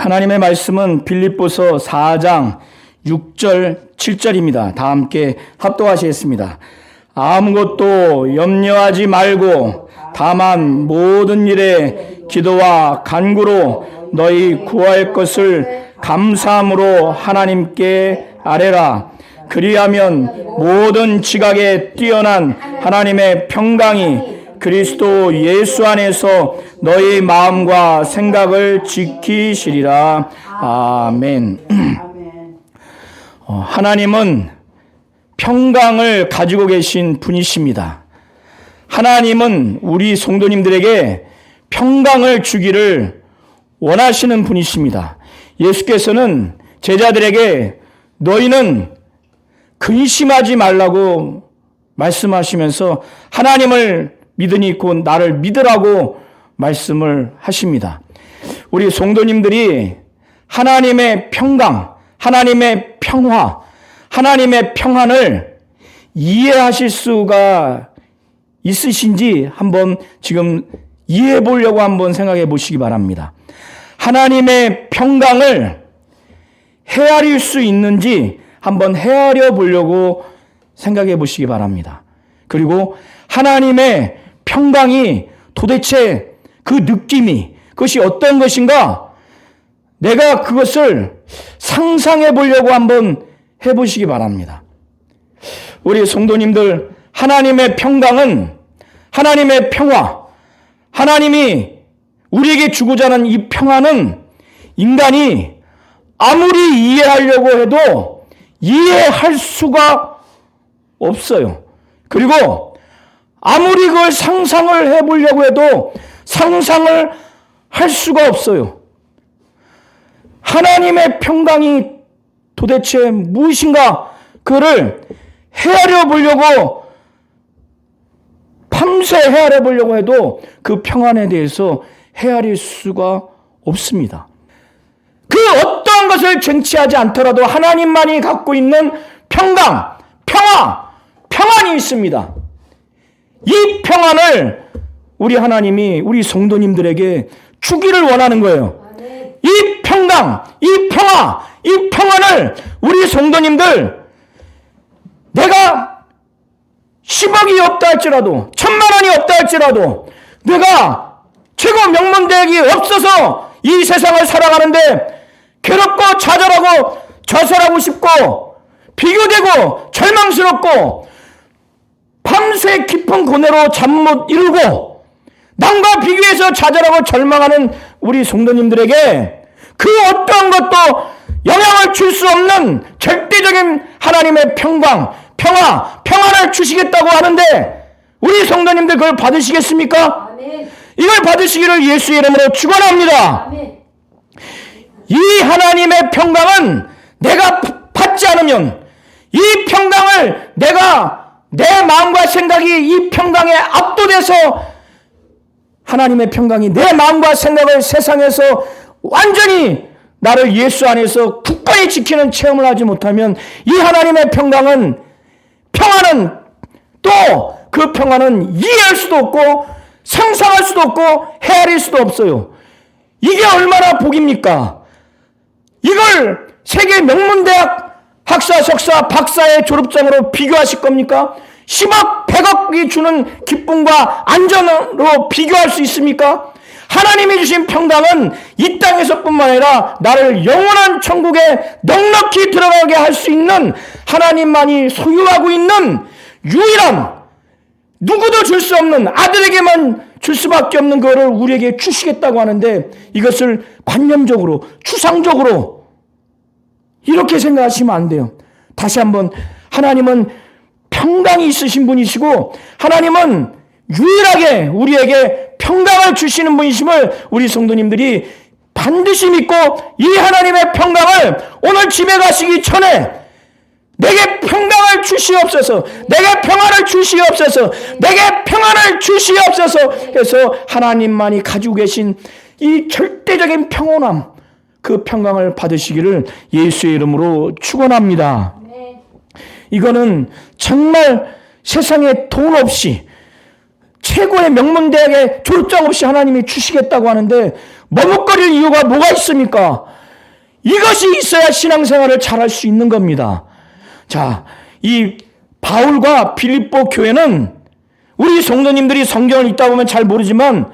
하나님의 말씀은 빌립보서 4장 6절 7절입니다. 다 함께 합독하시겠습니다. 아무것도 염려하지 말고 다만 모든 일에 기도와 간구로 너희 구할 것을 감사함으로 하나님께 아뢰라. 그리하면 모든 지각에 뛰어난 하나님의 평강이 그리스도 예수 안에서 너희 마음과 생각을 지키시리라. 아멘. 하나님은 평강을 가지고 계신 분이십니다. 하나님은 우리 성도님들에게 평강을 주기를 원하시는 분이십니다. 예수께서는 제자들에게 너희는 근심하지 말라고 말씀하시면서 하나님을 믿으니 곧 나를 믿으라고 말씀을 하십니다. 우리 성도님들이 하나님의 평강, 하나님의 평화, 하나님의 평안을 이해하실 수가 있으신지 한번 지금 이해해 보려고 한번 생각해 보시기 바랍니다. 하나님의 평강을 헤아릴 수 있는지 한번 헤아려 보려고 생각해 보시기 바랍니다. 그리고 하나님의 평강이 도대체 그 느낌이 그것이 어떤 것인가 내가 그것을 상상해 보려고 한번 해보시기 바랍니다. 우리 성도님들, 하나님의 평강은 하나님의 평화, 하나님이 우리에게 주고자 하는 이 평화는 인간이 아무리 이해하려고 해도 이해할 수가 없어요. 그리고 아무리 그걸 상상을 해보려고 해도 상상을 할 수가 없어요. 하나님의 평강이 도대체 무엇인가 그를 헤아려 보려고 밤새 헤아려 보려고 해도 그 평안에 대해서 헤아릴 수가 없습니다. 그 어떠한 것을 쟁취하지 않더라도 하나님만이 갖고 있는 평강, 평화, 평안이 있습니다. 이 평안을 우리 하나님이 우리 성도님들에게 주기를 원하는 거예요. 이 평강, 이 평화, 이 평안을 우리 성도님들 내가 10억이 없다 할지라도 1000만 원이 없다 할지라도 내가 최고 명문대학이 없어서 이 세상을 살아가는데 괴롭고 좌절하고 좌절하고 싶고 비교되고 절망스럽고 밤새 깊은 고뇌로 잠 못 이루고 남과 비교해서 좌절하고 절망하는 우리 성도님들에게 그 어떠한 것도 영향을 줄 수 없는 절대적인 하나님의 평강, 평화, 평안을 주시겠다고 하는데 우리 성도님들 그걸 받으시겠습니까? 아멘. 이걸 받으시기를 예수의 이름으로 축원합니다. 아멘. 이 하나님의 평강은 내가 받지 않으면 이 평강을 내가 내 마음과 생각이 이 평강에 압도돼서 하나님의 평강이 내 마음과 생각을 세상에서 완전히 나를 예수 안에서 굳건히 지키는 체험을 하지 못하면 이 하나님의 평강은 평안은 또 그 평안은 이해할 수도 없고 상상할 수도 없고 헤아릴 수도 없어요. 이게 얼마나 복입니까? 이걸 세계 명문대학 학사, 석사, 박사의 졸업장으로 비교하실 겁니까? 10억, 100억이 주는 기쁨과 안전으로 비교할 수 있습니까? 하나님이 주신 평강은 이 땅에서뿐만 아니라 나를 영원한 천국에 넉넉히 들어가게 할 수 있는 하나님만이 소유하고 있는 유일한 누구도 줄 수 없는 아들에게만 줄 수밖에 없는 거를 우리에게 주시겠다고 하는데 이것을 관념적으로 추상적으로 이렇게 생각하시면 안 돼요. 다시 한번 하나님은 평강이 있으신 분이시고 하나님은 유일하게 우리에게 평강을 주시는 분이심을 우리 성도님들이 반드시 믿고 이 하나님의 평강을 오늘 집에 가시기 전에 내게 평강을 주시옵소서, 내게 평안을 주시옵소서, 내게 평안을 주시옵소서 해서 하나님만이 가지고 계신 이 절대적인 평온함, 그 평강을 받으시기를 예수의 이름으로 축원합니다. 이거는 정말 세상에 돈 없이 최고의 명문대학에 졸업장 없이 하나님이 주시겠다고 하는데 머뭇거릴 이유가 뭐가 있습니까? 이것이 있어야 신앙생활을 잘할 수 있는 겁니다. 자, 이 바울과 빌립보 교회는 우리 성도님들이 성경을 읽다 보면 잘 모르지만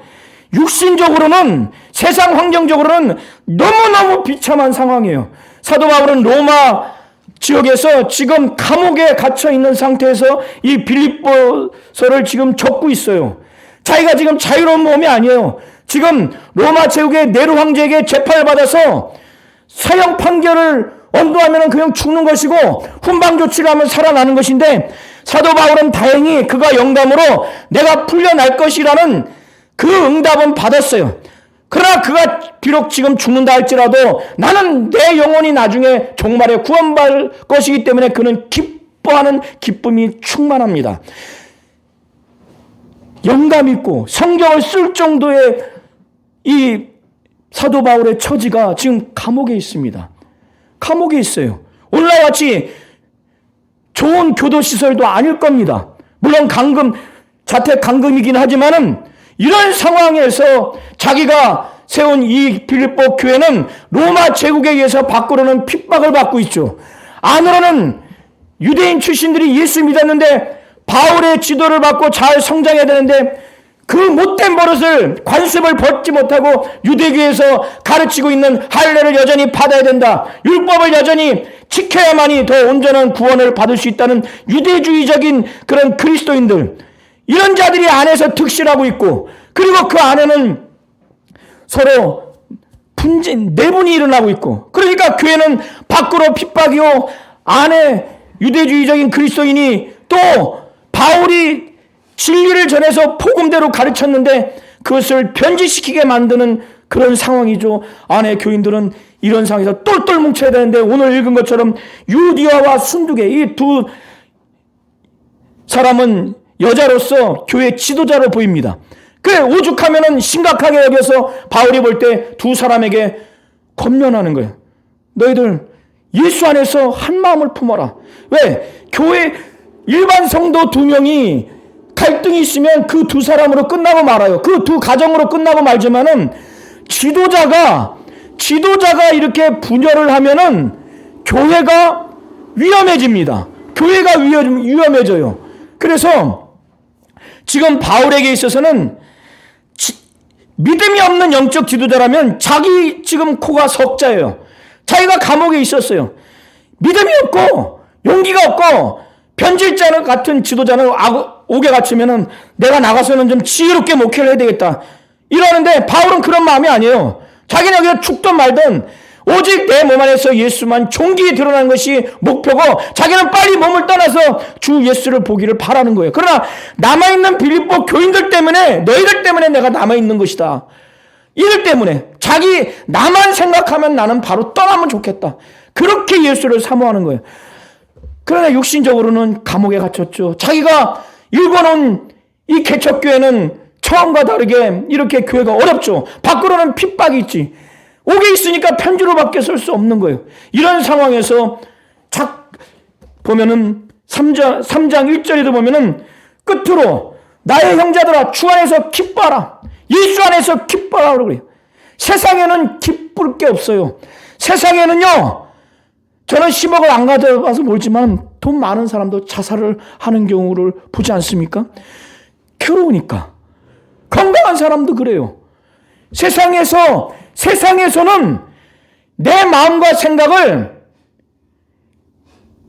육신적으로는, 세상 환경적으로는 너무너무 비참한 상황이에요. 사도 바울은 로마 지역에서 지금 감옥에 갇혀 있는 상태에서 이 빌립보서를 지금 적고 있어요. 자기가 지금 자유로운 몸이 아니에요. 지금 로마 제국의 네로 황제에게 재판을 받아서 사형 판결을 언도하면 그냥 죽는 것이고 훈방 조치를 하면 살아나는 것인데, 사도 바울은 다행히 그가 영감으로 내가 풀려날 것이라는 그 응답은 받았어요. 그러나 그가 비록 지금 죽는다 할지라도 나는 내 영혼이 나중에 종말에 구원받을 것이기 때문에 그는 기뻐하는 기쁨이 충만합니다. 영감 있고 성경을 쓸 정도의 이 사도 바울의 처지가 지금 감옥에 있습니다. 감옥에 있어요. 오늘날 같이 좋은 교도시설도 아닐 겁니다. 물론 자택 감금이긴 하지만은 이런 상황에서 자기가 세운 이 빌립보 교회는 로마 제국에 의해서 밖으로는 핍박을 받고 있죠. 안으로는 유대인 출신들이 예수 믿었는데 바울의 지도를 받고 잘 성장해야 되는데 그 못된 버릇을, 관습을 벗지 못하고 유대교에서 가르치고 있는 할례를 여전히 받아야 된다, 율법을 여전히 지켜야만이 더 온전한 구원을 받을 수 있다는 유대주의적인 그런 그리스도인들, 이런 자들이 안에서 득실하고 있고, 그리고 그 안에는 서로 분진, 내분이 일어나고 있고, 그러니까 교회는 밖으로 핍박이요, 안에 유대주의적인 그리스도인이 또 바울이 진리를 전해서 복음대로 가르쳤는데 그것을 변질시키게 만드는 그런 상황이죠. 안에 교인들은 이런 상황에서 똘똘 뭉쳐야 되는데, 오늘 읽은 것처럼 유디아와 순두계 이 두 사람은 여자로서 교회 지도자로 보입니다. 그래, 오죽하면은 심각하게 여겨서 바울이 볼 때 두 사람에게 권면하는 거예요. 너희들 예수 안에서 한 마음을 품어라. 왜? 교회 일반 성도 2명이 갈등이 있으면 그 두 사람으로 끝나고 말아요. 그 두 가정으로 끝나고 말지만은 지도자가 이렇게 분열을 하면은 교회가 위험해집니다. 교회가 위험해져요. 그래서 지금 바울에게 있어서는 믿음이 없는 영적 지도자라면 자기 지금 코가 석자예요. 자기가 감옥에 있었어요. 믿음이 없고 용기가 없고 변질자 같은 지도자는 옥에 갇히면은 내가 나가서는 좀 지혜롭게 목회를 해야 되겠다 이러는데, 바울은 그런 마음이 아니에요. 자기는 그냥 죽든 말든 오직 내 몸 안에서 예수만 종기에 드러나는 것이 목표고, 자기는 빨리 몸을 떠나서 주 예수를 보기를 바라는 거예요. 그러나 남아있는 빌립보 교인들 때문에, 너희들 때문에 내가 남아있는 것이다, 이들 때문에 자기 나만 생각하면 나는 바로 떠나면 좋겠다, 그렇게 예수를 사모하는 거예요. 그러나 육신적으로는 감옥에 갇혔죠. 자기가 일궈놓은 이 개척교회는 처음과 다르게 이렇게 교회가 어렵죠. 밖으로는 핍박이 있지. 옥에 있으니까 편지로밖에 쓸 수 없는 거예요. 이런 상황에서 보면은 3장 1절에도 보면은 끝으로 나의 형제들아 주 안에서 기뻐하라, 예수 안에서 기뻐하라 그래요. 세상에는 기쁠 게 없어요. 세상에는요, 저는 10억을 안 가져와서 모르지만 돈 많은 사람도 자살을 하는 경우를 보지 않습니까? 괴로우니까. 건강한 사람도 그래요. 세상에서는 내 마음과 생각을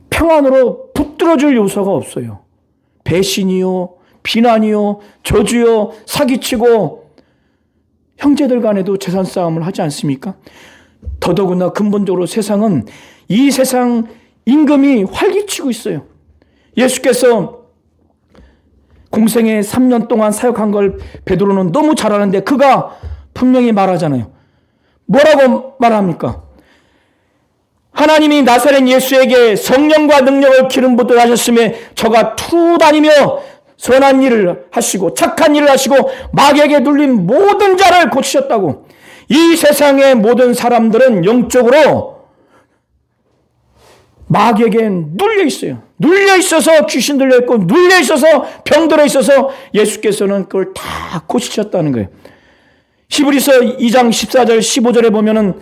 평안으로 붙들어줄 요소가 없어요. 배신이요, 비난이요, 저주요, 사기치고 형제들 간에도 재산 싸움을 하지 않습니까? 더더구나 근본적으로 세상은, 이 세상 임금이 활기치고 있어요. 예수께서 공생에 3년 동안 사역한 걸 베드로는 너무 잘 아는데 그가 분명히 말하잖아요. 뭐라고 말합니까? 하나님이 나사렛 예수에게 성령과 능력을 기름 붓도록 하셨음에 저가 투 다니며 선한 일을 하시고 착한 일을 하시고 마귀에게 눌린 모든 자를 고치셨다고. 이 세상의 모든 사람들은 영적으로 마귀에게 눌려 있어요. 눌려 있어서 귀신 들려 있고, 눌려 있어서 병 들어 있어서 예수께서는 그걸 다 고치셨다는 거예요. 히브리서 2장 14절 15절에 보면은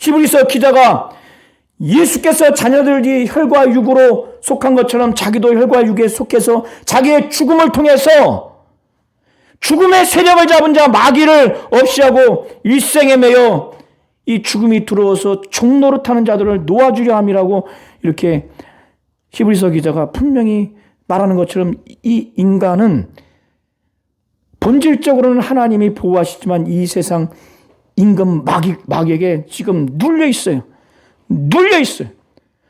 히브리서 기자가 예수께서 자녀들이 혈과 육으로 속한 것처럼 자기도 혈과 육에 속해서 자기의 죽음을 통해서 죽음의 세력을 잡은 자 마귀를 없이하고 일생에 매여 이 죽음이 들어와서 종노릇하는 자들을 놓아주려 함이라고 이렇게 히브리서 기자가 분명히 말하는 것처럼 이 인간은 본질적으로는 하나님이 보호하시지만 이 세상 임금 마귀에게 지금 눌려 있어요. 눌려 있어요.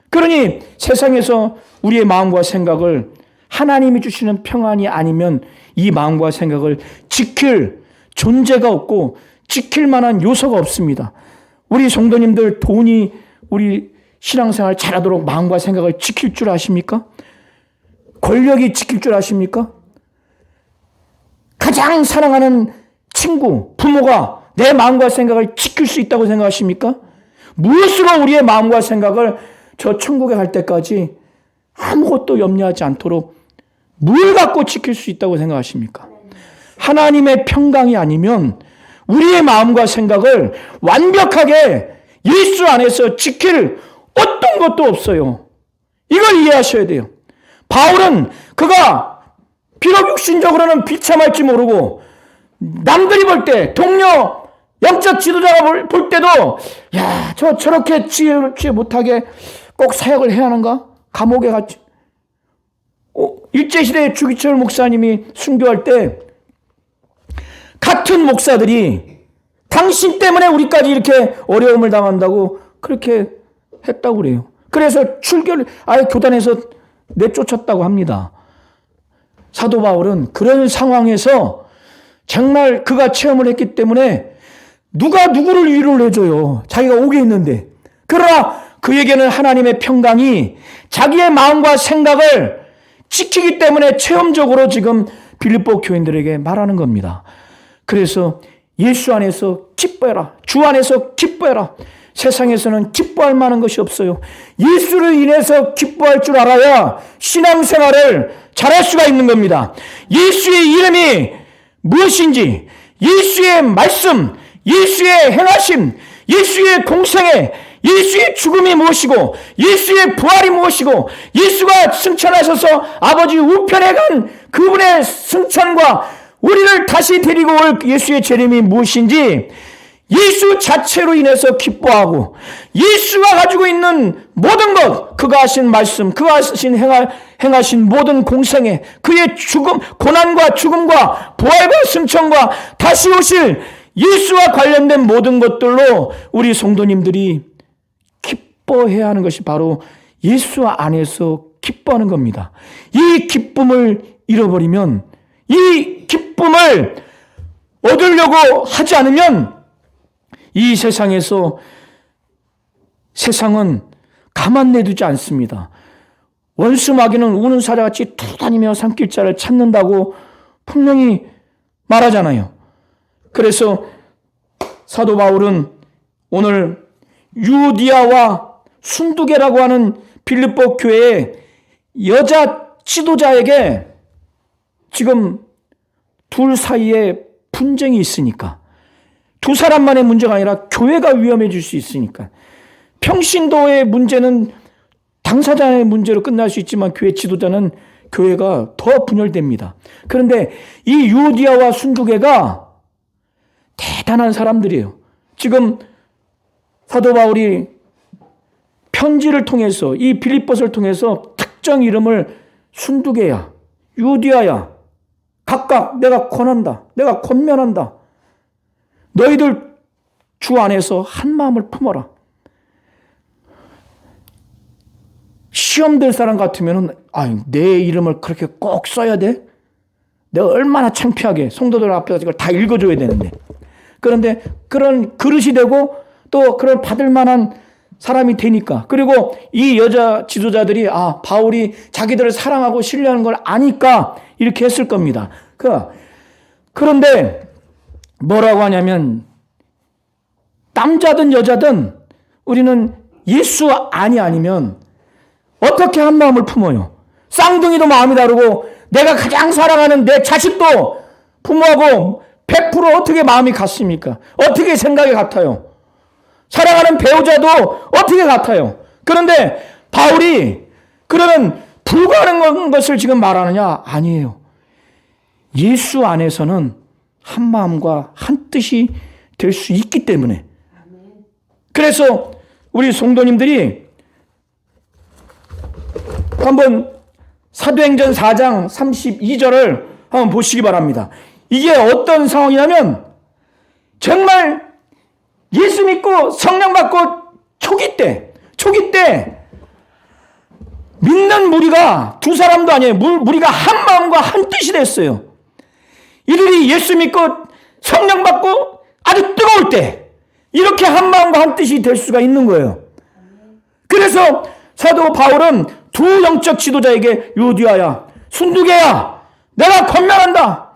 그러니 세상에서 우리의 마음과 생각을 하나님이 주시는 평안이 아니면 이 마음과 생각을 지킬 존재가 없고 지킬 만한 요소가 없습니다. 우리 성도님들 돈이 우리 신앙생활 잘하도록 마음과 생각을 지킬 줄 아십니까? 권력이 지킬 줄 아십니까? 가장 사랑하는 친구, 부모가 내 마음과 생각을 지킬 수 있다고 생각하십니까? 무엇으로 우리의 마음과 생각을 저 천국에 갈 때까지 아무것도 염려하지 않도록 뭘 갖고 지킬 수 있다고 생각하십니까? 하나님의 평강이 아니면 우리의 마음과 생각을 완벽하게 예수 안에서 지킬 어떤 것도 없어요. 이걸 이해하셔야 돼요. 바울은 그가 비록 육신적으로는 비참할지 모르고 남들이 볼 때 동료 영적 지도자가 볼 때도 야, 저렇게 지혜롭지 못하게 꼭 사역을 해야 하는가? 감옥에 갔지. 일제시대에 주기철 목사님이 순교할 때 같은 목사들이 당신 때문에 우리까지 이렇게 어려움을 당한다고 그렇게 했다고 그래요. 그래서 아예 교단에서 내쫓았다고 합니다. 사도 바울은 그런 상황에서 정말 그가 체험을 했기 때문에 누가 누구를 위로를 해줘요. 자기가 옥에 있는데. 그러나 그에게는 하나님의 평강이 자기의 마음과 생각을 지키기 때문에 체험적으로 지금 빌립보 교인들에게 말하는 겁니다. 그래서 예수 안에서 기뻐해라. 주 안에서 기뻐해라. 세상에서는 기뻐할 만한 것이 없어요. 예수를 인해서 기뻐할 줄 알아야 신앙생활을 잘할 수가 있는 겁니다. 예수의 이름이 무엇인지, 예수의 말씀, 예수의 행하심, 예수의 공생애, 예수의 죽음이 무엇이고 예수의 부활이 무엇이고 예수가 승천하셔서 아버지 우편에 간 그분의 승천과 우리를 다시 데리고 올 예수의 재림이 무엇인지 예수 자체로 인해서 기뻐하고 예수가 가지고 있는 모든 것, 그가 하신 말씀, 그가 하신 행하신 모든 공생애, 그의 죽음, 고난과 죽음과 부활과 승천과 다시 오실 예수와 관련된 모든 것들로 우리 성도님들이 기뻐해야 하는 것이 바로 예수 안에서 기뻐하는 겁니다. 이 기쁨을 잃어버리면, 이 기쁨을 얻으려고 하지 않으면 이 세상에서 세상은 가만 내두지 않습니다. 원수 마귀는 우는 사자같이 두다니며 산길자를 찾는다고 분명히 말하잖아요. 그래서 사도 바울은 오늘 유디아와 순두계라고 하는 빌립보 교회의 여자 지도자에게 지금 둘 사이에 분쟁이 있으니까, 두 사람만의 문제가 아니라 교회가 위험해질 수 있으니까, 평신도의 문제는 당사자의 문제로 끝날 수 있지만 교회 지도자는 교회가 더 분열됩니다. 그런데 이 유디아와 순두계가 대단한 사람들이에요. 지금 사도 바울이 편지를 통해서, 이 빌립보서를 통해서 특정 이름을 순두계야, 유디아야, 각각 내가 권한다, 내가 권면한다. 너희들 주 안에서 한 마음을 품어라. 시험 될 사람 같으면 내 이름을 그렇게 꼭 써야 돼? 내가 얼마나 창피하게 성도들 앞에서 이걸 다 읽어줘야 되는데. 그런데 그런 그릇이 되고 또 그런 받을 만한 사람이 되니까, 그리고 이 여자 지도자들이 바울이 자기들을 사랑하고 신뢰하는 걸 아니까 이렇게 했을 겁니다. 그런데 뭐라고 하냐면, 남자든 여자든 우리는 예수 안이 아니면 어떻게 한 마음을 품어요? 쌍둥이도 마음이 다르고 내가 가장 사랑하는 내 자식도 부모하고 100% 어떻게 마음이 같습니까? 어떻게 생각이 같아요? 사랑하는 배우자도 어떻게 같아요? 그런데 바울이 그러면 불가능한 것을 지금 말하느냐? 아니에요. 예수 안에서는 한 마음과 한 뜻이 될 수 있기 때문에. 그래서 우리 성도님들이 한번 사도행전 4장 32절을 한번 보시기 바랍니다. 이게 어떤 상황이냐면 정말 예수 믿고 성령 받고 초기 때 믿는 무리가 두 사람도 아니에요. 무리가 한 마음과 한 뜻이 됐어요. 이들이 예수 믿고 성령 받고 아주 뜨거울 때 이렇게 한 마음과 한 뜻이 될 수가 있는 거예요. 그래서 사도 바울은 두 영적 지도자에게 유디아야, 순두개야, 내가 권면한다.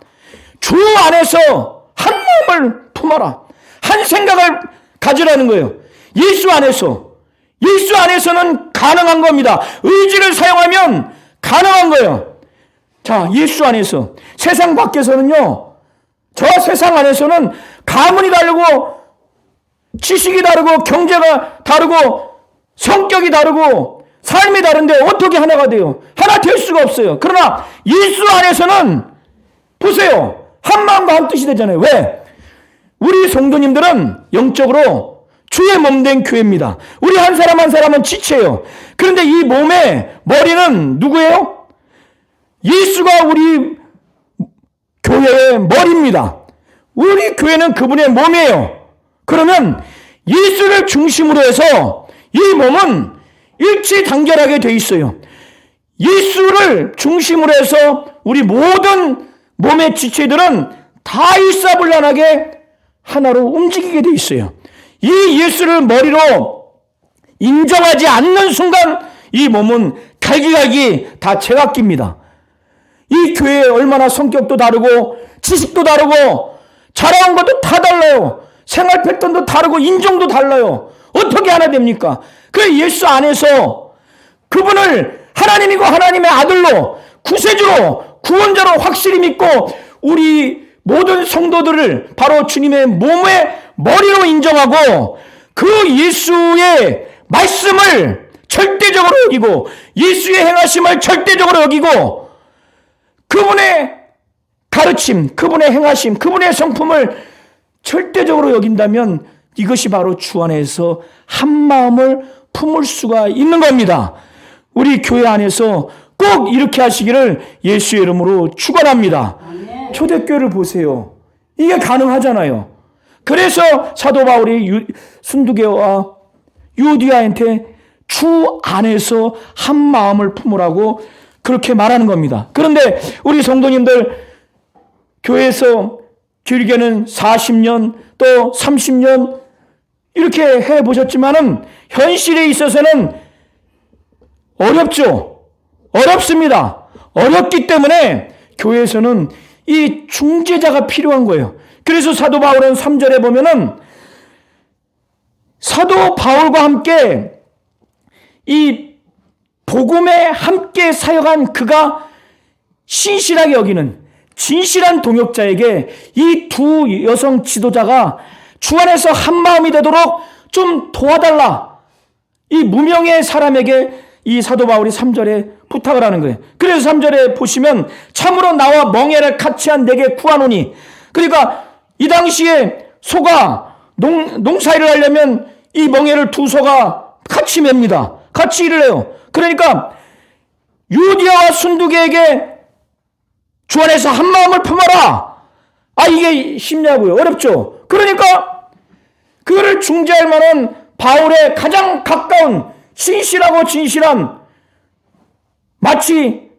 주 안에서 한 마음을 품어라. 한 생각을 가지라는 거예요. 예수 안에서는 가능한 겁니다. 의지를 사용하면 가능한 거예요. 자, 예수 안에서. 세상 밖에서는요, 저 세상 안에서는 가문이 다르고 지식이 다르고 경제가 다르고 성격이 다르고 삶이 다른데 어떻게 하나가 돼요? 하나 될 수가 없어요. 그러나 예수 안에서는 보세요. 한 마음과 한 뜻이 되잖아요. 왜? 우리 성도님들은 영적으로 주의 몸된 교회입니다. 우리 한 사람 한 사람은 지체예요. 그런데 이 몸의 머리는 누구예요? 예수가 우리 교회의 머리입니다. 우리 교회는 그분의 몸이에요. 그러면 예수를 중심으로 해서 이 몸은 일치단결하게 돼 있어요. 예수를 중심으로 해서 우리 모든 몸의 지체들은 다 일사불란하게 하나로 움직이게 돼 있어요. 이 예수를 머리로 인정하지 않는 순간 이 몸은 갈기갈기 다 제각기입니다. 이 교회에 얼마나 성격도 다르고 지식도 다르고 자라온 것도 다 달라요. 생활 패턴도 다르고 인종도 달라요. 어떻게 하나 됩니까? 그래 예수 안에서 그분을 하나님이고 하나님의 아들로 구세주로 구원자로 확실히 믿고 우리 모든 성도들을 바로 주님의 몸의 머리로 인정하고 그 예수의 말씀을 절대적으로 여기고 예수의 행하심을 절대적으로 여기고 그분의 가르침, 그분의 행하심, 그분의 성품을 절대적으로 여긴다면 이것이 바로 주 안에서 한 마음을 품을 수가 있는 겁니다. 우리 교회 안에서 꼭 이렇게 하시기를 예수의 이름으로 축원합니다. 초대교회를 보세요. 이게 가능하잖아요. 그래서 사도 바울이 순두개와 유디아한테 주 안에서 한 마음을 품으라고 그렇게 말하는 겁니다. 그런데 우리 성도님들 교회에서 길게는 40년 또 30년 이렇게 해보셨지만은 현실에 있어서는 어렵죠. 어렵습니다. 어렵기 때문에 교회에서는 이 중재자가 필요한 거예요. 그래서 사도 바울은 3절에 보면은 사도 바울과 함께 이 복음에 함께 사역한 그가 신실하게 여기는 진실한 동역자에게 이 두 여성 지도자가 주 안에서 한 마음이 되도록 좀 도와달라. 이 무명의 사람에게 이 사도 바울이 3절에 부탁을 하는 거예요. 그래서 3절에 보시면 참으로 나와 멍에를 같이 한 내게 구하노니, 그러니까 이 당시에 소가 농사일을 하려면 이 멍에를 두 소가 같이 맵니다. 같이 일을 해요. 그러니까 유디아와 순두개에게 주 안에서 한 마음을 품어라. 아, 이게 쉽냐고요? 어렵죠? 그러니까 그거를 중재할 만한 바울의 가장 가까운 신실하고 진실한, 마치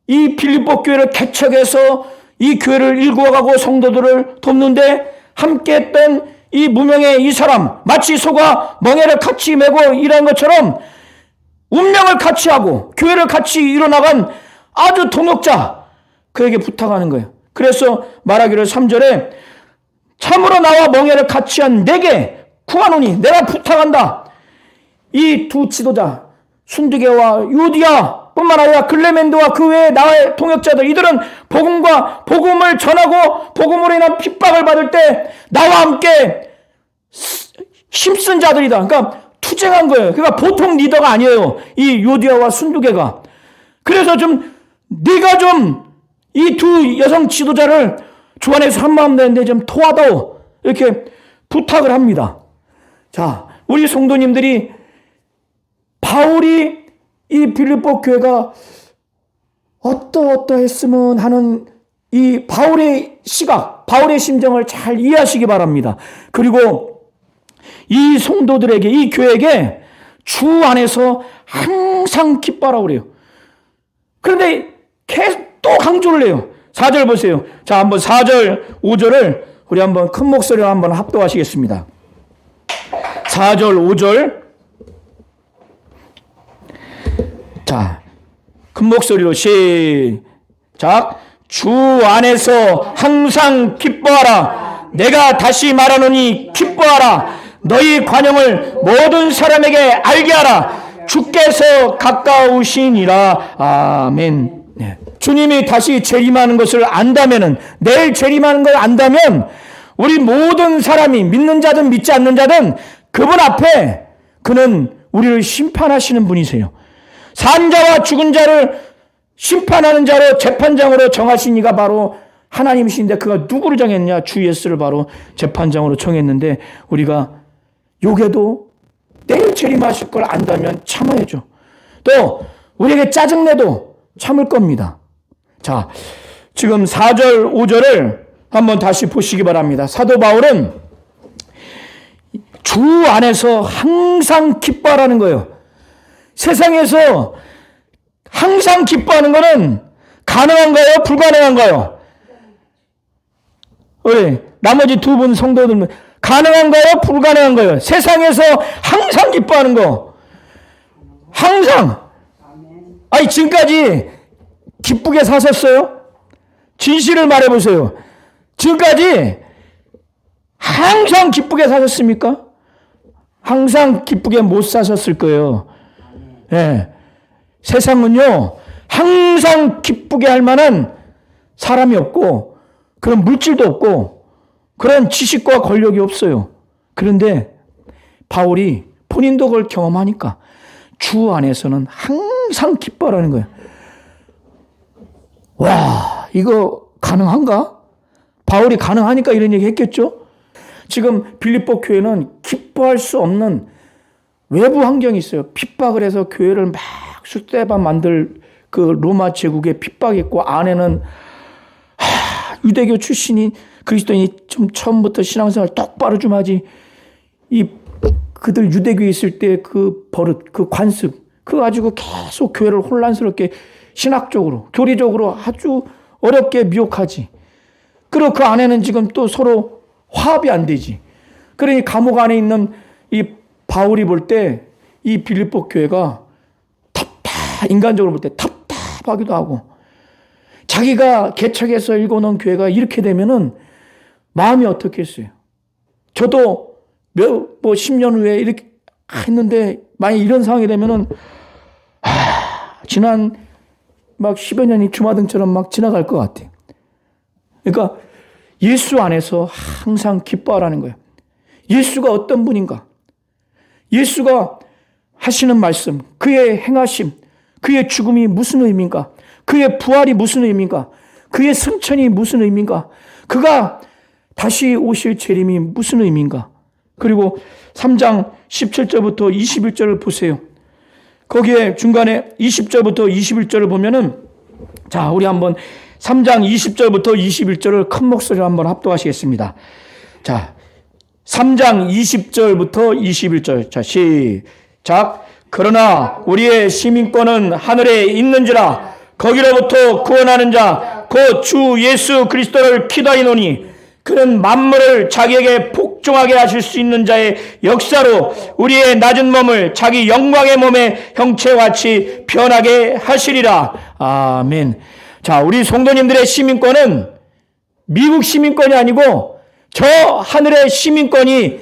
이 빌립보 교회를 개척해서 이 교회를 일구어가고 성도들을 돕는데 함께했던 이 무명의 이 사람, 마치 소가 멍에를 같이 메고 일한 것처럼 운명을 같이 하고 교회를 같이 이뤄나간 아주 동역자, 그에게 부탁하는 거예요. 그래서 말하기를 3절에 참으로 나와 멍에를 같이 한 내게 구하노니, 내가 부탁한다. 이 두 지도자 순두개와 유디아 뿐만 아니라 글레멘드와 그 외에 나의 동역자들, 이들은 복음을 전하고 복음으로 인한 핍박을 받을 때 나와 함께 힘쓴 자들이다. 그러니까 투쟁한 거예요. 그러니까 보통 리더가 아니에요. 이 요디아와 순두개가. 그래서 좀 네가 좀 이 두 여성 지도자를 주 안에서 한마음 되는데 좀 토하다오. 이렇게 부탁을 합니다. 자, 우리 성도님들이 바울이 이 빌립보 교회가 어떠했으면 하는 이 바울의 시각, 바울의 심정을 잘 이해하시기 바랍니다. 그리고 이 성도들에게, 이 교회에게 주 안에서 항상 기뻐하라고 그래요. 그런데 계속 또 강조를 해요. 4절 보세요. 자, 한번 4절, 5절을 우리 한번 큰 목소리로 한번 합독하시겠습니다. 4절, 5절. 자, 큰 목소리로 시작. 주 안에서 항상 기뻐하라. 내가 다시 말하노니 기뻐하라. 너희 관용을 모든 사람에게 알게 하라. 주께서 가까우시니라. 아멘. 네. 주님이 다시 재림하는 것을 안다면은, 내일 재림하는 걸 안다면 우리 모든 사람이 믿는 자든 믿지 않는 자든 그분 앞에 그는 우리를 심판하시는 분이세요. 산 자와 죽은 자를 심판하는 자로 재판장으로 정하신 이가 바로 하나님이신데 그가 누구를 정했냐? 주 예수를 바로 재판장으로 정했는데 우리가 요게도 내일 재림하실 걸 안다면 참아야죠. 또 우리에게 짜증내도 참을 겁니다. 자, 지금 4절, 5절을 한번 다시 보시기 바랍니다. 사도 바울은 주 안에서 항상 기뻐하라는 거예요. 세상에서 항상 기뻐하는 거는 가능한가요? 불가능한가요? 우리 나머지 두 분 성도들 가능한가요? 불가능한가요? 세상에서 항상 기뻐하는 거. 항상. 아니, 지금까지 기쁘게 사셨어요? 진실을 말해보세요. 지금까지 항상 기쁘게 사셨습니까? 항상 기쁘게 못 사셨을 거예요. 예. 세상은요, 항상 기쁘게 할 만한 사람이 없고, 그런 물질도 없고, 그런 지식과 권력이 없어요. 그런데 바울이 본인도 그걸 경험하니까 주 안에서는 항상 기뻐하라는 거예요. 와, 이거 가능한가? 바울이 가능하니까 이런 얘기 했겠죠? 지금 빌립보 교회는 기뻐할 수 없는 외부 환경이 있어요. 핍박을 해서 교회를 막 숫대밭 만들 그 로마 제국에 핍박했고, 안에는 유대교 출신이 그리스도인이 좀 처음부터 신앙생활 똑바로 좀 하지, 그들 유대교에 있을 때 그 버릇, 그 관습, 그거 가지고 계속 교회를 혼란스럽게 신학적으로, 교리적으로 아주 어렵게 미혹하지. 그리고 그 안에는 지금 또 서로 화합이 안 되지. 그러니 감옥 안에 있는 이 바울이 볼 때 이 빌립보 교회가 인간적으로 볼 때 답답하기도 하고, 자기가 개척해서 읽어놓은 교회가 이렇게 되면은 마음이 어떻겠어요? 저도 10년 후에 이렇게 했는데 만약 이런 상황이 되면은 지난 막 10여 년이 주마등처럼 막 지나갈 것 같아. 그러니까 예수 안에서 항상 기뻐하라는 거예요. 예수가 어떤 분인가? 예수가 하시는 말씀, 그의 행하심, 그의 죽음이 무슨 의미인가? 그의 부활이 무슨 의미인가? 그의 승천이 무슨 의미인가? 그가 다시 오실 재림이 무슨 의미인가? 그리고 3장 17절부터 21절을 보세요. 거기에 중간에 20절부터 21절을 보면은, 자, 우리 한번 3장 20절부터 21절을 큰 목소리로 한번 합독하시겠습니다. 자, 3장 20절부터 21절. 자, 시작. 그러나 우리의 시민권은 하늘에 있는지라 거기로부터 구원하는 자 곧 주 예수 그리스도를 기다리노니 그는 만물을 자기에게 복종하게 하실 수 있는 자의 역사로 우리의 낮은 몸을 자기 영광의 몸의 형체같이 변하게 하시리라. 아멘. 자, 우리 성도님들의 시민권은 미국 시민권이 아니고 저 하늘의 시민권이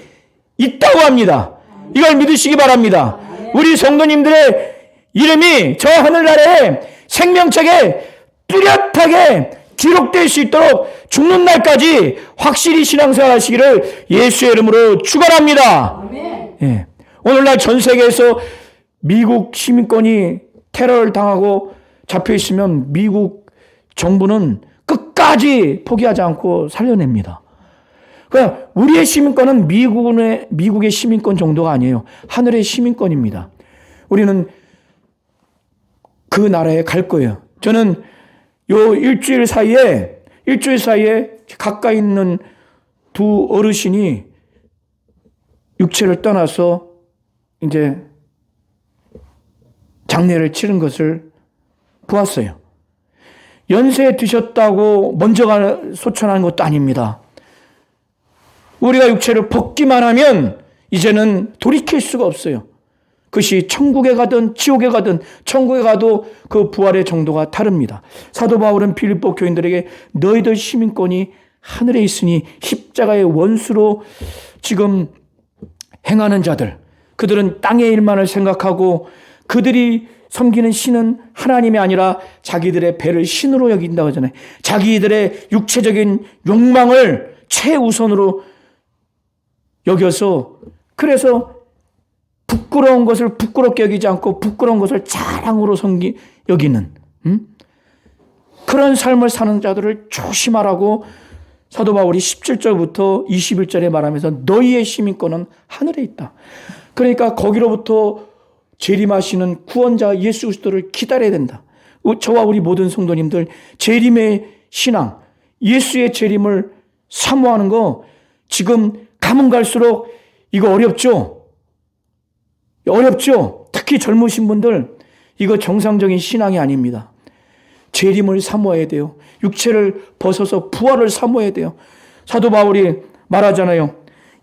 있다고 합니다. 이걸 믿으시기 바랍니다. 우리 성도님들의 이름이 저 하늘나라의 생명책에 뚜렷하게 기록될 수 있도록 죽는 날까지 확실히 신앙생활 하시기를 예수의 이름으로 축원합니다. 아멘. 예. 오늘날 전 세계에서 미국 시민권이 테러를 당하고 잡혀 있으면 미국 정부는 끝까지 포기하지 않고 살려냅니다. 그러니까 우리의 시민권은 미국의 시민권 정도가 아니에요. 하늘의 시민권입니다. 우리는 그 나라에 갈 거예요. 저는 요 일주일 사이에 가까이 있는 두 어르신이 육체를 떠나서 이제 장례를 치른 것을 보았어요. 연세 드셨다고 먼저 소천하는 것도 아닙니다. 우리가 육체를 벗기만 하면 이제는 돌이킬 수가 없어요. 그것이 천국에 가든 지옥에 가든 천국에 가도 그 부활의 정도가 다릅니다. 사도 바울은 빌립보 교인들에게 너희들 시민권이 하늘에 있으니 십자가의 원수로 지금 행하는 자들, 그들은 땅의 일만을 생각하고 그들이 섬기는 신은 하나님이 아니라 자기들의 배를 신으로 여긴다고 하잖아요. 자기들의 육체적인 욕망을 최우선으로 여겨서, 그래서 부끄러운 것을 부끄럽게 여기지 않고 부끄러운 것을 자랑으로 여기는 그런 삶을 사는 자들을 조심하라고 사도 바울이 17절부터 21절에 말하면서 너희의 시민권은 하늘에 있다. 그러니까 거기로부터 재림하시는 구원자 예수 그리스도를 기다려야 된다. 저와 우리 모든 성도님들 재림의 신앙, 예수의 재림을 사모하는 거 지금 가면 갈수록 이거 어렵죠? 특히 젊으신 분들 이거 정상적인 신앙이 아닙니다. 재림을 사모해야 돼요. 육체를 벗어서 부활을 사모해야 돼요. 사도 바울이 말하잖아요.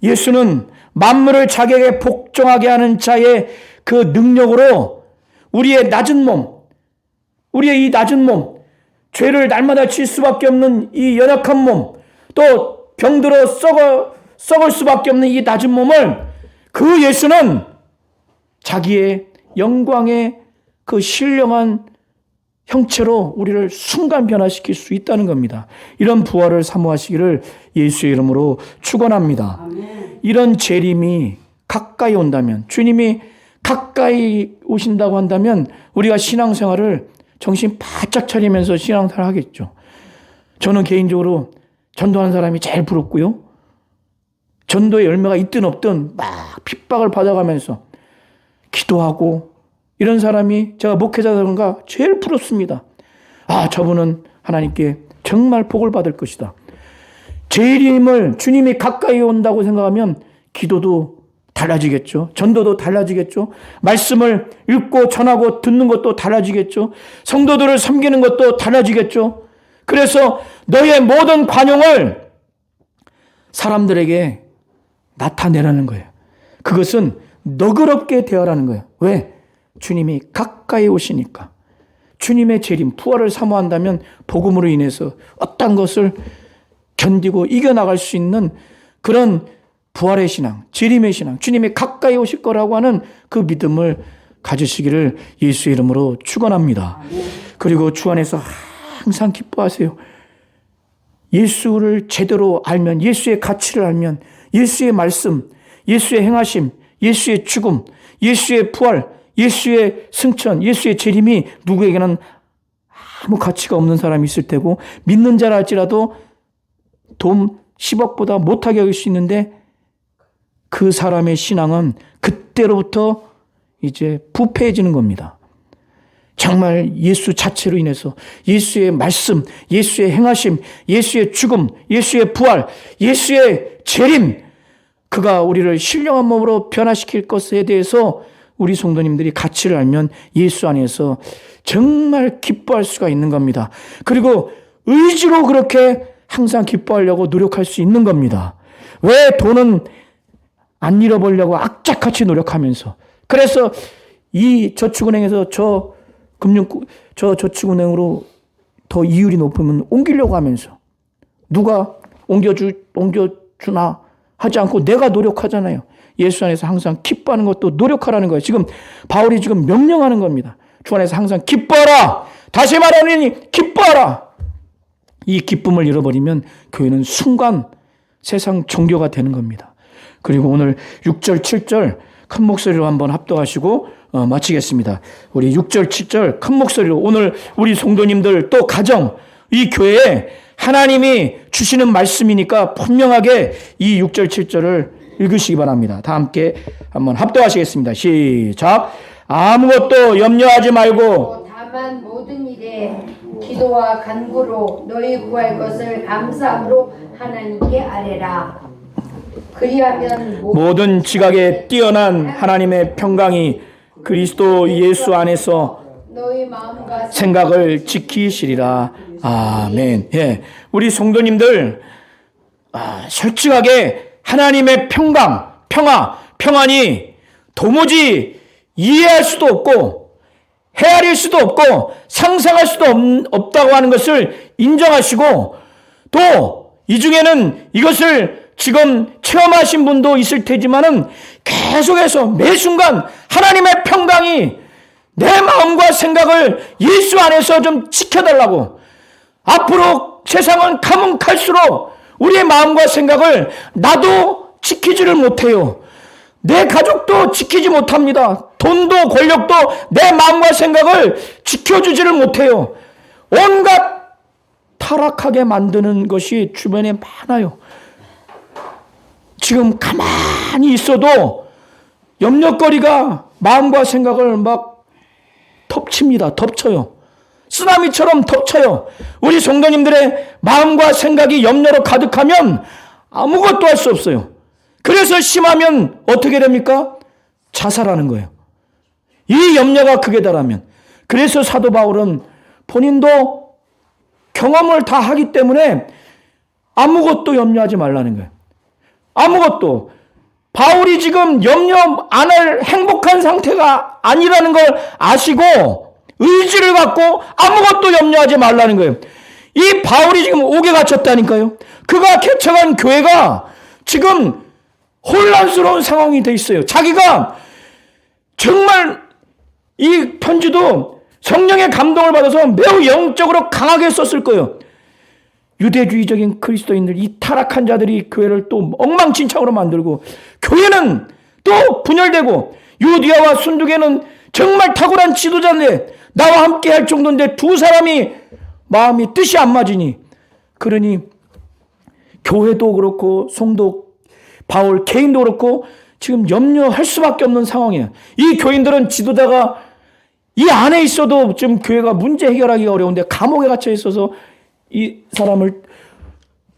예수는 만물을 자기에게 복종하게 하는 자의 그 능력으로 우리의 이 낮은 몸, 죄를 날마다 칠 수밖에 없는 이 연약한 몸, 또 병들어 썩을 수밖에 없는 이 낮은 몸을 그 예수는 자기의 영광의 그 신령한 형체로 우리를 순간 변화시킬 수 있다는 겁니다. 이런 부활을 사모하시기를 예수의 이름으로 축원합니다. 아멘. 이런 재림이 가까이 온다면, 주님이 가까이 오신다고 한다면 우리가 신앙생활을 정신 바짝 차리면서 신앙생활을 하겠죠. 저는 개인적으로 전도하는 사람이 제일 부럽고요. 전도의 열매가 있든 없든 막 핍박을 받아가면서 기도하고 이런 사람이 제가 목회자들과 제일 부럽습니다. 아, 저분은 하나님께 정말 복을 받을 것이다. 재림을 주님이 가까이 온다고 생각하면 기도도 달라지겠죠. 전도도 달라지겠죠. 말씀을 읽고 전하고 듣는 것도 달라지겠죠. 성도들을 섬기는 것도 달라지겠죠. 그래서 너의 모든 관용을 사람들에게 나타내라는 거예요. 그것은 너그럽게 대하라는 거예요. 왜? 주님이 가까이 오시니까. 주님의 재림, 부활을 사모한다면 복음으로 인해서 어떤 것을 견디고 이겨나갈 수 있는 그런 부활의 신앙, 재림의 신앙, 주님이 가까이 오실 거라고 하는 그 믿음을 가지시기를 예수의 이름으로 축원합니다. 그리고 주 안에서 항상 기뻐하세요. 예수를 제대로 알면, 예수의 가치를 알면, 예수의 말씀, 예수의 행하심, 예수의 죽음, 예수의 부활, 예수의 승천, 예수의 재림이 누구에게는 아무 가치가 없는 사람이 있을 테고 믿는 자라 할지라도 돈 10억보다 못하게 여길 수 있는데 그 사람의 신앙은 그때로부터 이제 부패해지는 겁니다. 정말 예수 자체로 인해서 예수의 말씀, 예수의 행하심, 예수의 죽음, 예수의 부활, 예수의 재림, 그가 우리를 신령한 몸으로 변화시킬 것에 대해서 우리 성도님들이 가치를 알면 예수 안에서 정말 기뻐할 수가 있는 겁니다. 그리고 의지로 그렇게 항상 기뻐하려고 노력할 수 있는 겁니다. 왜 돈은 안 잃어버리려고 악착같이 노력하면서. 그래서 이 저축은행에서 저 저축은행으로 더 이율이 높으면 옮기려고 하면서 누가 옮겨주나 하지 않고 내가 노력하잖아요. 예수 안에서 항상 기뻐하는 것도 노력하라는 거예요. 지금 바울이 지금 명령하는 겁니다. 주 안에서 항상 기뻐하라. 다시 말하니 기뻐하라. 이 기쁨을 잃어버리면 교회는 순간 세상 종교가 되는 겁니다. 그리고 오늘 6절, 7절 큰 목소리로 한번 합독하시고 마치겠습니다. 우리 6절, 7절 큰 목소리로 오늘 우리 성도님들 또 가정, 이 교회에 하나님이 주시는 말씀이니까 분명하게 이 6절, 7절을 읽으시기 바랍니다. 다 함께 한번 합독하시겠습니다. 시작. 아무것도 염려하지 말고 다만 모든 일에 기도와 간구로 너희 구할 것을 감사함으로 하나님께 아뢰라. 그리하면 모든 지각에 뛰어난 하나님의 평강이 그리스도 예수 안에서 너희 마음과 생각을 지키시리라. 아멘. 예, 우리 성도님들 솔직하게 하나님의 평강, 평안이 도무지 이해할 수도 없고 헤아릴 수도 없고 상상할 수도 없다고 하는 것을 인정하시고 또 이 중에는 이것을 지금 체험하신 분도 있을 테지만은 계속해서 매 순간 하나님의 평강이 내 마음과 생각을 예수 안에서 좀 지켜달라고, 앞으로 세상은 가면 갈수록 우리의 마음과 생각을 나도 지키지를 못해요. 내 가족도 지키지 못합니다. 돈도 권력도 내 마음과 생각을 지켜주지를 못해요. 온갖 타락하게 만드는 것이 주변에 많아요. 지금 가만히 있어도 염려거리가 마음과 생각을 막 덮쳐요. 쓰나미처럼 덮쳐요. 우리 성도님들의 마음과 생각이 염려로 가득하면 아무것도 할 수 없어요. 그래서 심하면 어떻게 됩니까? 자살하는 거예요. 이 염려가 극에 달하면. 그래서 사도 바울은 본인도 경험을 다 하기 때문에 아무것도 염려하지 말라는 거예요. 아무것도. 바울이 지금 염려 안 할 행복한 상태가 아니라는 걸 아시고 의지를 갖고 아무것도 염려하지 말라는 거예요. 이 바울이 지금 옥에 갇혔다니까요. 그가 개척한 교회가 지금 혼란스러운 상황이 돼 있어요. 자기가 정말 이 편지도 성령의 감동을 받아서 매우 영적으로 강하게 썼을 거예요. 유대주의적인 그리스도인들, 이 타락한 자들이 교회를 또 엉망진창으로 만들고, 교회는 또 분열되고, 유디아와 순두개는 정말 탁월한 지도자인데 나와 함께 할 정도인데 두 사람이 마음이 뜻이 안 맞으니, 그러니 교회도 그렇고 성도 바울 개인도 그렇고 지금 염려할 수밖에 없는 상황이에요. 이 교인들은 지도자가 이 안에 있어도 지금 교회가 문제 해결하기가 어려운데 감옥에 갇혀 있어서 이 사람을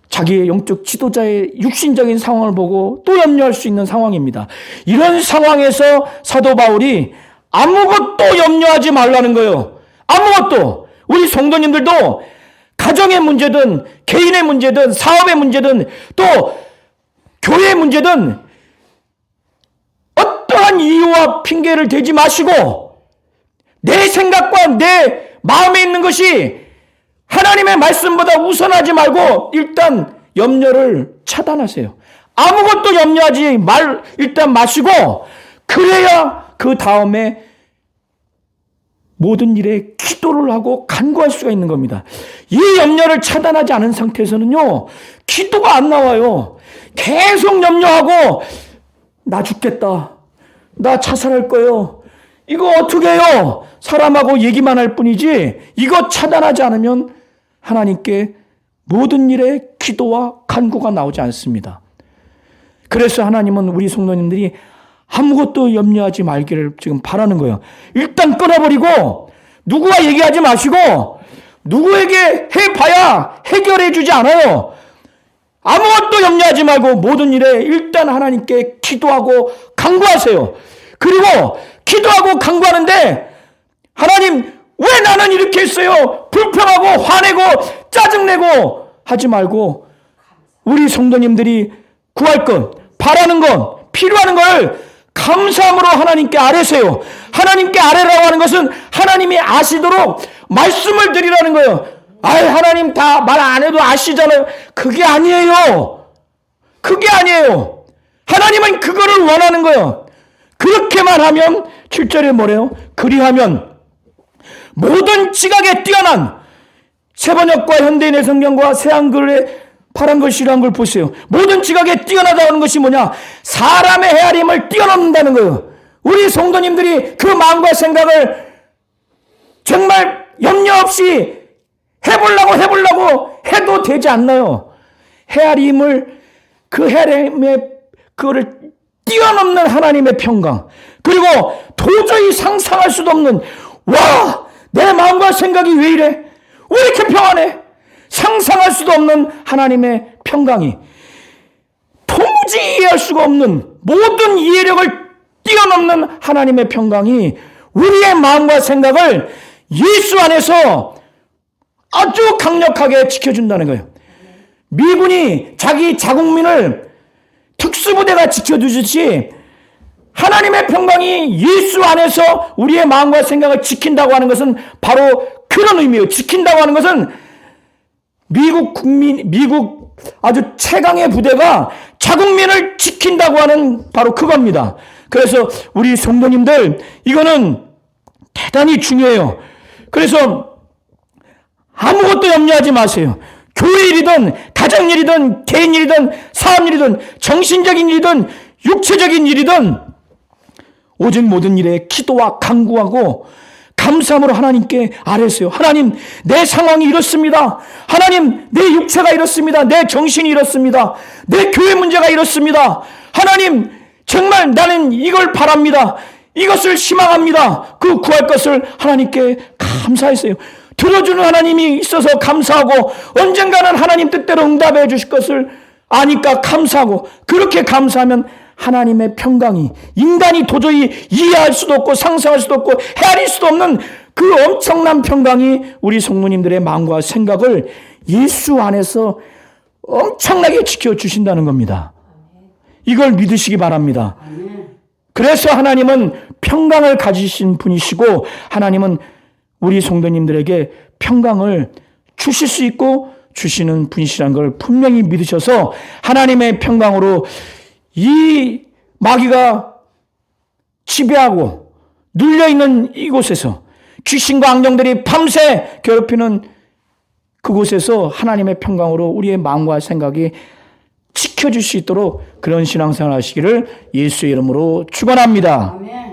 자기의 영적 지도자의 육신적인 상황을 보고 또 염려할 수 있는 상황입니다. 이런 상황에서 사도 바울이 아무것도 염려하지 말라는 거예요. 아무것도. 우리 성도님들도 가정의 문제든 개인의 문제든 사업의 문제든 또 교회의 문제든 어떠한 이유와 핑계를 대지 마시고 내 생각과 내 마음에 있는 것이 하나님의 말씀보다 우선하지 말고 일단 염려를 차단하세요. 아무것도 염려하지 일단 마시고, 그래야 그 다음에 모든 일에 기도를 하고 간구할 수가 있는 겁니다. 이 염려를 차단하지 않은 상태에서는요, 기도가 안 나와요. 계속 염려하고 나 죽겠다, 나 자살할 거예요, 이거 어떻게 해요? 사람하고 얘기만 할 뿐이지 이거 차단하지 않으면 하나님께 모든 일에 기도와 간구가 나오지 않습니다. 그래서 하나님은 우리 성도님들이 아무것도 염려하지 말기를 지금 바라는 거예요. 일단 끊어버리고 누구와 얘기하지 마시고 누구에게 해봐야 해결해 주지 않아요. 아무것도 염려하지 말고 모든 일에 일단 하나님께 기도하고 간구하세요. 그리고 기도하고 간구하는데 하나님 왜 나는 이렇게 했어요? 불평하고 화내고 짜증내고 하지 말고 우리 성도님들이 구할 것, 바라는 것, 필요한 걸 감사함으로 하나님께 아뢰세요. 하나님께 아뢰라고 하는 것은 하나님이 아시도록 말씀을 드리라는 거예요. 아이, 하나님 다 말 안 해도 아시잖아요. 그게 아니에요. 그게 아니에요. 하나님은 그거를 원하는 거예요. 그렇게만 하면 7절에 뭐래요? 그리하면 모든 지각에 뛰어난 세번역과 현대인의 성경과 새한글의 파란 글씨라는 걸 보세요. 모든 지각에 뛰어나다는 것이 뭐냐? 사람의 헤아림을 뛰어넘는다는 거예요. 우리 성도님들이 그 마음과 생각을 정말 염려 없이 해보려고 해도 되지 않나요? 헤아림을, 그 헤아림의 그거를 뛰어넘는 하나님의 평강, 그리고 도저히 상상할 수도 없는, 와, 내 마음과 생각이 왜 이래? 왜 이렇게 평안해? 상상할 수도 없는 하나님의 평강이, 도무지 이해할 수가 없는, 모든 이해력을 뛰어넘는 하나님의 평강이 우리의 마음과 생각을 예수 안에서 아주 강력하게 지켜준다는 거예요. 미군이 자기 자국민을 특수부대가 지켜주듯이 하나님의 평강이 예수 안에서 우리의 마음과 생각을 지킨다고 하는 것은 바로 그런 의미예요. 지킨다고 하는 것은 미국 아주 최강의 부대가 자국민을 지킨다고 하는 바로 그겁니다. 그래서 우리 성도님들, 이거는 대단히 중요해요. 그래서 아무것도 염려하지 마세요. 교회 일이든 가정 일이든 개인 일이든 사업 일이든 정신적인 일이든 육체적인 일이든 오직 모든 일에 기도와 간구하고 감사함으로 하나님께 아뢰세요. 하나님, 내 상황이 이렇습니다. 하나님, 내 육체가 이렇습니다. 내 정신이 이렇습니다. 내 교회 문제가 이렇습니다. 하나님, 정말 나는 이걸 바랍니다. 이것을 희망합니다. 그 구할 것을 하나님께 감사했어요. 들어주는 하나님이 있어서 감사하고 언젠가는 하나님 뜻대로 응답해 주실 것을 아니까 감사하고, 그렇게 감사하면 하나님의 평강이, 인간이 도저히 이해할 수도 없고 상상할 수도 없고 헤아릴 수도 없는 그 엄청난 평강이 우리 성도님들의 마음과 생각을 예수 안에서 엄청나게 지켜주신다는 겁니다. 이걸 믿으시기 바랍니다. 그래서 하나님은 평강을 가지신 분이시고, 하나님은 우리 성도님들에게 평강을 주실 수 있고 주시는 분이시라는 걸 분명히 믿으셔서 하나님의 평강으로 이 마귀가 지배하고 눌려있는 이곳에서, 귀신과 악령들이 밤새 괴롭히는 그곳에서 하나님의 평강으로 우리의 마음과 생각이 지켜줄 수 있도록 그런 신앙생활 하시기를 예수의 이름으로 축원합니다. 아멘.